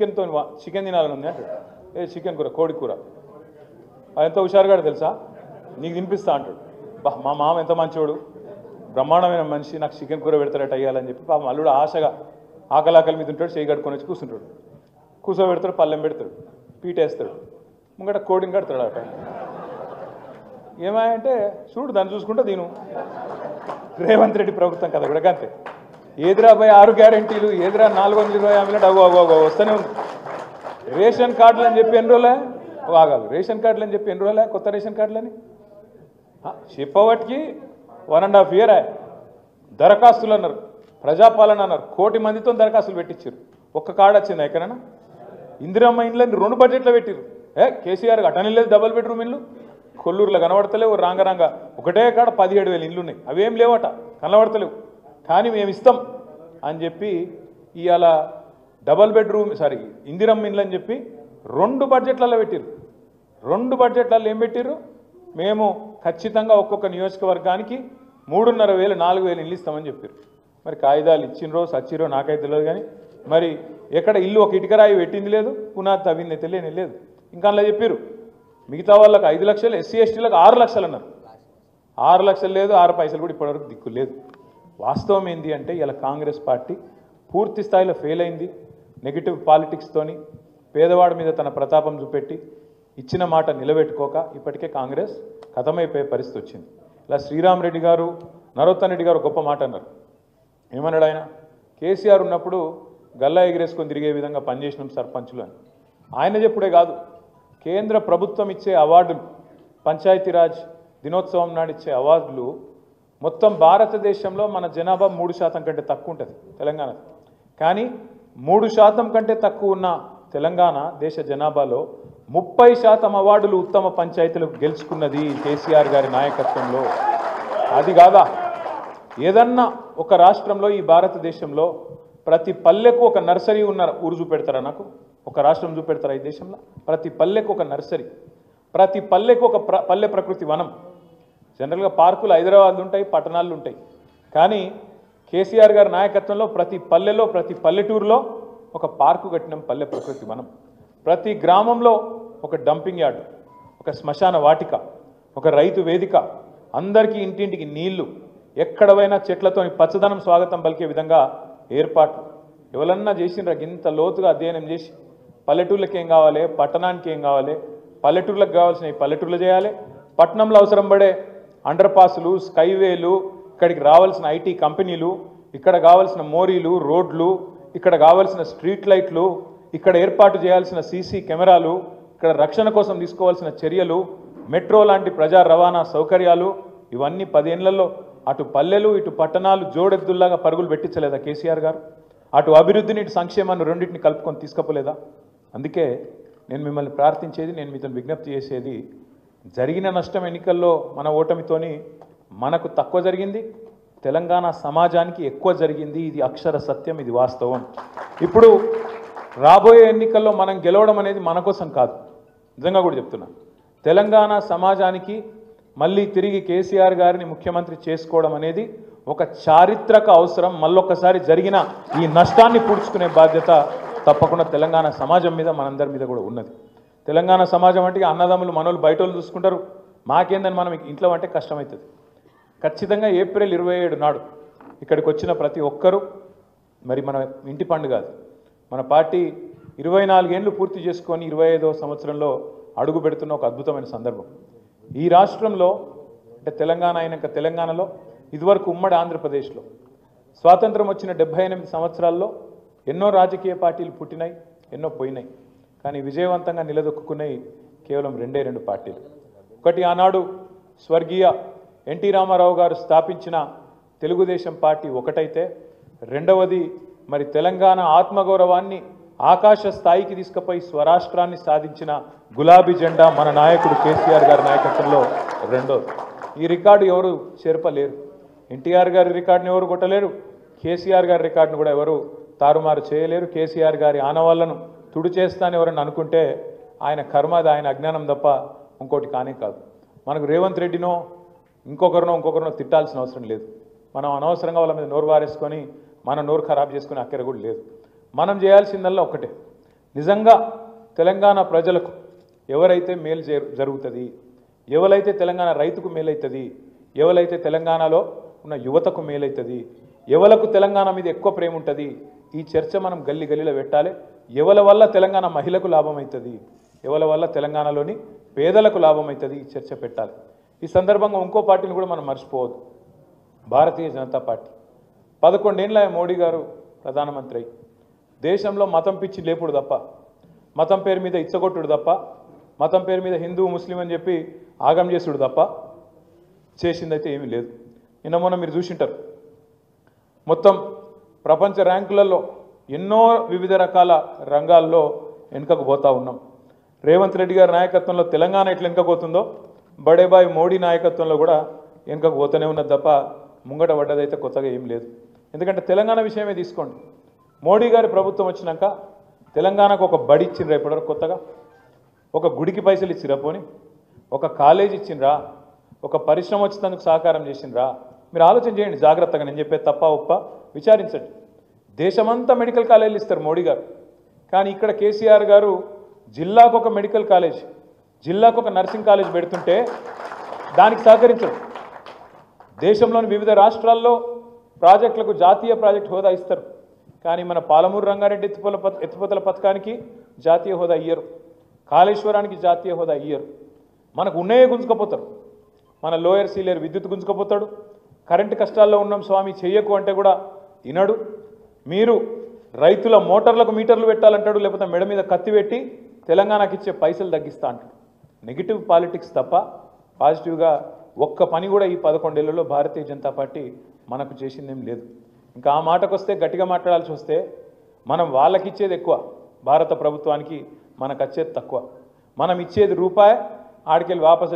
Chicken తినాలని ఉంది అంటాడు. చికెన్ కూర, కోడి కూర. ఎంత హుషారుగాడు తెలుసా, నీకు తినిపిస్తా అంటాడు. మా మామ ఎంత మంచివాడు, బ్రహ్మాండమైన మనిషి, నాకు చికెన్ కూర పెడతాడట అయ్యాలని చెప్పి పాపం అల్లుడు ఆశగా ఆకలి మీద ఉంటాడు, చేయి కట్టుకొని వచ్చి కూర్చుంటాడు. కూర్చోబెడతాడు, పళ్ళెం పెడతాడు, పీటేస్తాడు, ముంగట కోడిని కడతాడు అట. ఏమాయంటే చూడు దాన్ని చూసుకుంటా దీను రేవంత్ రెడ్డి ప్రభుత్వం కదా కూడా అంతే. ఏదిరా భయ 6 గ్యారెంటీలు, ఏదిరా 420 హామీలు, అగో వస్తూనే ఉంది. రేషన్ కార్డులు అని చెప్పి ఎన్ని రోజులే ఆగాలి, రేషన్ కార్డులు అని చెప్పి ఎన్ని రోజులే కొత్త రేషన్ కార్డులని చెప్పబట్టికి 1.5 year దరఖాస్తులు అన్నారు, ప్రజాపాలన అన్నారు, 1 కోటి మందితో దరఖాస్తులు పెట్టించారు. ఒక్క కార్డు వచ్చింది ఎక్కడైనా? ఇందిరమ్మ ఇండ్లని 2 బడ్జెట్లో పెట్టిరు. కేసీఆర్ అటని లేదు, డబుల్ బెడ్రూమ్ ఇల్లు కొల్లూరులో కనబడతలేవు, రాంగ ఒకటే కాడ 17,000 ఇల్లు ఉన్నాయి, అవేం లేవట, కనబడతలేవు. కానీ మేము ఇస్తాం అని చెప్పి ఇవాళ డబల్ బెడ్రూమ్ ఇందిరమ్మ ఇండ్లు అని చెప్పి 2 బడ్జెట్లలో పెట్టిరు. 2 బడ్జెట్లలో ఏం పెట్టిరు? మేము ఖచ్చితంగా ఒక్కొక్క నియోజకవర్గానికి 3,500 4,000 ఇల్లు ఇస్తామని చెప్పారు. మరి కాగితాలు ఇచ్చినరో సచ్చిరో నాకైతే తెలియదు, కానీ మరి ఎక్కడ ఇల్లు ఒక ఇటుకరాయి పెట్టింది లేదు, పునాది తవ్వింది తెలియని లేదు. ఇంకా అలా చెప్పారు మిగతా వాళ్ళకి 5 లక్షలు, ఎస్సీ ఎస్టీలకు 6 లక్షలు అన్నారు. 6 లక్షలు లేదు, 6 పైసలు కూడా ఇప్పటివరకు దిక్కు లేదు. వాస్తవం ఏంటి అంటే ఇలా కాంగ్రెస్ పార్టీ పూర్తి స్థాయిలో ఫెయిల్ అయింది. నెగిటివ్ పాలిటిక్స్తోని పేదవాడి మీద తన ప్రతాపం చూపెట్టి ఇచ్చిన మాట నిలబెట్టుకోక ఇప్పటికే కాంగ్రెస్ ఖతమైపోయే పరిస్థితి వచ్చింది. ఇలా శ్రీరామ్ రెడ్డి గారు, నరోత్తమ్ రెడ్డి గారు గొప్ప మాట అన్నారు. ఏమన్నాడు ఆయన? కేసీఆర్ ఉన్నప్పుడు గల్లా ఎగిరేసుకొని తిరిగే విధంగా పనిచేసినాం సర్పంచులు అని. ఆయన చెప్పుడే కాదు, కేంద్ర ప్రభుత్వం ఇచ్చే అవార్డులు, పంచాయతీరాజ్ దినోత్సవం నాడు ఇచ్చే అవార్డులు మొత్తం భారతదేశంలో మన జనాభా 3% కంటే తక్కువ ఉంటుంది తెలంగాణ. కానీ 3% కంటే తక్కువ ఉన్న తెలంగాణ దేశ జనాభాలో 30% అవార్డులు ఉత్తమ పంచాయతీలకు గెలుచుకున్నది కేసీఆర్ గారి నాయకత్వంలో. అది కాదా, ఏదన్నా ఒక రాష్ట్రంలో ఈ భారతదేశంలో ప్రతి పల్లెకు ఒక నర్సరీ ఉన్న ఊరు చూపెడతారా? నాకు ఒక రాష్ట్రం చూపెడతారా ఈ దేశంలో? ప్రతి పల్లెకు ఒక నర్సరీ, ప్రతి పల్లెకు ఒక పల్లె ప్రకృతి వనం. జనరల్గా పార్కులు హైదరాబాద్లో ఉంటాయి, పట్టణాల్లో ఉంటాయి. కానీ కేసీఆర్ గారి నాయకత్వంలో ప్రతి పల్లెలో, ప్రతి పల్లెటూరులో ఒక పార్కు కట్టినాం, పల్లె ప్రకృతి వనం. ప్రతి గ్రామంలో ఒక డంపింగ్ యార్డు, ఒక శ్మశాన వాటిక, ఒక రైతు వేదిక, అందరికీ ఇంటింటికి నీళ్లు, ఎక్కడ పోయినా చెట్లతోని పచ్చదనం స్వాగతం పలికే విధంగా ఏర్పాట్లు. ఎవరన్నా చేసినరా ఇంత లోతుగా అధ్యయనం చేసి పల్లెటూర్లకు ఏం కావాలి, పట్టణానికి ఏం కావాలి, పల్లెటూర్లకు కావాల్సిన పల్లెటూర్లు చేయాలి, పట్టణంలో అవసరం పడే అండర్ పాసులు, స్కైవేలు, ఇక్కడికి రావాల్సిన ఐటీ కంపెనీలు, ఇక్కడ కావాల్సిన మోరీలు, రోడ్లు, ఇక్కడ కావాల్సిన స్ట్రీట్ లైట్లు, ఇక్కడ ఏర్పాటు చేయాల్సిన సీసీ కెమెరాలు, ఇక్కడ రక్షణ కోసం తీసుకోవాల్సిన చర్యలు, మెట్రో లాంటి ప్రజా రవాణా సౌకర్యాలు, ఇవన్నీ 10 ఏళ్లలో అటు పల్లెలు ఇటు పట్టణాలు జోడెద్దుల్లాగా పరుగులు పెట్టించలేదా కేసీఆర్ గారు? అటు అభివృద్ధిని ఇటు సంక్షేమాన్ని రెండింటిని కలుపుకొని తీసుకపోలేదా? అందుకే నేను మిమ్మల్ని ప్రార్థించేది, నేను మీతో విజ్ఞప్తి చేసేది, జరిగిన నష్టం ఎన్నికల్లో మన ఓటమితోని మనకు తక్కువ జరిగింది, తెలంగాణ సమాజానికి ఎక్కువ జరిగింది. ఇది అక్షర సత్యం, ఇది వాస్తవం. ఇప్పుడు రాబోయే ఎన్నికల్లో మనం గెలవడం అనేది మన కోసం కాదు, నిజంగా కూడా చెప్తున్నా. తెలంగాణ సమాజానికి మళ్ళీ తిరిగి కేసీఆర్ గారిని ముఖ్యమంత్రి చేసుకోవడం అనేది ఒక చారిత్రక అవసరం. మళ్ళొక్కసారి జరిగిన ఈ నష్టాన్ని పూడ్చుకునే బాధ్యత తప్పకుండా తెలంగాణ సమాజం మీద, మనందరి మీద కూడా ఉన్నది. తెలంగాణ సమాజం అంటే అన్నదమ్ములు మనోళ్ళు బయట వాళ్ళు చూసుకుంటారు, మాకేందని మనం ఇంట్లో అంటే కష్టమవుతుంది. ఖచ్చితంగా ఏప్రిల్ 27 నాడు ఇక్కడికి వచ్చిన ప్రతి ఒక్కరూ, మరి మన ఇంటి పండుగ అది, మన పార్టీ 24 ఏళ్ళు పూర్తి చేసుకొని 25వ సంవత్సరంలో అడుగు పెడుతున్న ఒక అద్భుతమైన సందర్భం. ఈ రాష్ట్రంలో అంటే తెలంగాణ అయినాక తెలంగాణలో, ఇదివరకు ఉమ్మడి ఆంధ్రప్రదేశ్లో స్వాతంత్రం వచ్చిన 78 సంవత్సరాల్లో ఎన్నో రాజకీయ పార్టీలు పుట్టినాయి, ఎన్నో పోయినాయి. కానీ విజయవంతంగా నిలదొక్కున్నాయి కేవలం 2 పార్టీలు. ఒకటి ఆనాడు స్వర్గీయ ఎన్టీ రామారావు గారు స్థాపించిన తెలుగుదేశం పార్టీ ఒకటైతే, రెండవది మరి తెలంగాణ ఆత్మగౌరవాన్ని ఆకాశ స్థాయికి తీసుకుపోయి స్వరాష్ట్రాన్ని సాధించిన గులాబీ జెండా మన నాయకుడు కేసీఆర్ గారి నాయకత్వంలో రెండోది. ఈ రికార్డు ఎవరు చేర్పలేరు. ఎన్టీఆర్ గారి రికార్డుని ఎవరు కొట్టలేరు, కేసీఆర్ గారి రికార్డును కూడా ఎవరు తారుమారు చేయలేరు. కేసీఆర్ గారి ఆనవాళ్లను తుడి చేస్తానని ఎవరన్నా అనుకుంటే ఆయన కర్మది, ఆయన అజ్ఞానం తప్ప ఇంకోటి కానే కాదు. మనకు రేవంత్ రెడ్డినో ఇంకొకరినో తిట్టాల్సిన అవసరం లేదు. మనం అనవసరంగా వాళ్ళ మీద నోరు వారేసుకొని మన నోరు ఖరాబ్ చేసుకునే అక్కర కూడా లేదు. మనం చేయాల్సిందల్లా ఒకటే, నిజంగా తెలంగాణ ప్రజలకు ఎవరైతే మేలు జరుగుతుంది, ఎవరైతే తెలంగాణ రైతుకు మేలవుతుంది, ఎవరైతే తెలంగాణలో ఉన్న యువతకు మేలవుతుంది, ఎవలకు తెలంగాణ మీద ఎక్కువ ప్రేమ ఉంటుంది, ఈ చర్చ మనం గల్లీ గల్లీలో పెట్టాలి. ఎవల వల్ల తెలంగాణ మహిళకు లాభం అవుతుంది, ఎవల వల్ల తెలంగాణలోని పేదలకు లాభం అవుతుంది, ఈ చర్చ పెట్టాలి. ఈ సందర్భంగా ఇంకో పార్టీని కూడా మనం మర్చిపోవద్దు. భారతీయ జనతా పార్టీ 11 ఏళ్ళ మోడీ గారు ప్రధానమంత్రి అయి దేశంలో మతం పిచ్చి లేపుడు తప్ప, మతం పేరు మీద ఇచ్చగొట్టుడు తప్ప, మతం పేరు మీద హిందూ ముస్లిం అని చెప్పి ఆగం చేసుడు తప్ప చేసిందైతే ఏమీ లేదు. నిన్న మొన్న మీరు చూసింటారు, మొత్తం ప్రపంచ ర్యాంకులలో ఎన్నో వివిధ రకాల రంగాల్లో వెనుకకు పోతా ఉన్నాం. రేవంత్ రెడ్డి గారి నాయకత్వంలో తెలంగాణ ఎట్లా వెనుకకు పోతుందో బడేబాయ్ మోడీ నాయకత్వంలో కూడా వెనుకకు పోతూనే ఉన్నది తప్ప ముంగట పడ్డదైతే కొత్తగా ఏం లేదు. ఎందుకంటే తెలంగాణ విషయమే తీసుకోండి. మోడీ గారి ప్రభుత్వం వచ్చినాక తెలంగాణకు ఒక బడి ఇచ్చిండ్రా, ఇప్పటివరకు కొత్తగా ఒక గుడికి పైసలు ఇచ్చిరా, పోని ఒక కాలేజ్ ఇచ్చిండ్రా, ఒక పరిశ్రమ వచ్చినందుకు సహకారం చేసిండ్రా? మీరు ఆలోచన చేయండి జాగ్రత్తగా. నేను చెప్పే తప్ప ఒప్ప విచారించండి. దేశమంతా మెడికల్ కాలేజీలు ఇస్తారు మోడీ గారు, కానీ ఇక్కడ కేసీఆర్ గారు జిల్లాకు ఒక మెడికల్ కాలేజ్, జిల్లాకు ఒక నర్సింగ్ కాలేజ్ పెడుతుంటే దానికి సహకరించడు. దేశంలోని వివిధ రాష్ట్రాల్లో ప్రాజెక్టులకు జాతీయ ప్రాజెక్ట్ హోదా ఇస్తారు, కానీ మన పాలమూరు రంగారెడ్డి ఎత్తిపోతల పథకానికి జాతీయ హోదా ఇయ్యరు, కాళేశ్వరానికి జాతీయ హోదా ఇయ్యరు. మనకు ఉన్నాయే గుంజుకపోతారు. మన లోయర్ సీలేరు విద్యుత్ గుంజుకపోతాడు. కరెంటు కష్టాల్లో ఉన్నాం స్వామి చెయ్యకు అంటే కూడా వినడు. మీరు రైతుల మోటార్లకు మీటర్లు పెట్టాలంటాడు, లేకపోతే మెడ మీద కత్తి పెట్టి తెలంగాణకి ఇచ్చే పైసలు తగ్గిస్తా అంటాడు. నెగిటివ్ పాలిటిక్స్ తప్ప పాజిటివ్గా ఒక్క పని కూడా ఈ 11 ఏళ్లలో భారతీయ జనతా పార్టీ మనకు చేసిందేం లేదు. ఇంకా ఆ మాటకు వస్తే గట్టిగా మాట్లాడాల్సి వస్తే మనం వాళ్ళకి ఇచ్చేది ఎక్కువ, భారత ప్రభుత్వానికి మనకు వచ్చేది తక్కువ. మనం ఇచ్చేది రూపాయి, ఆడికెళ్ళి వాపసు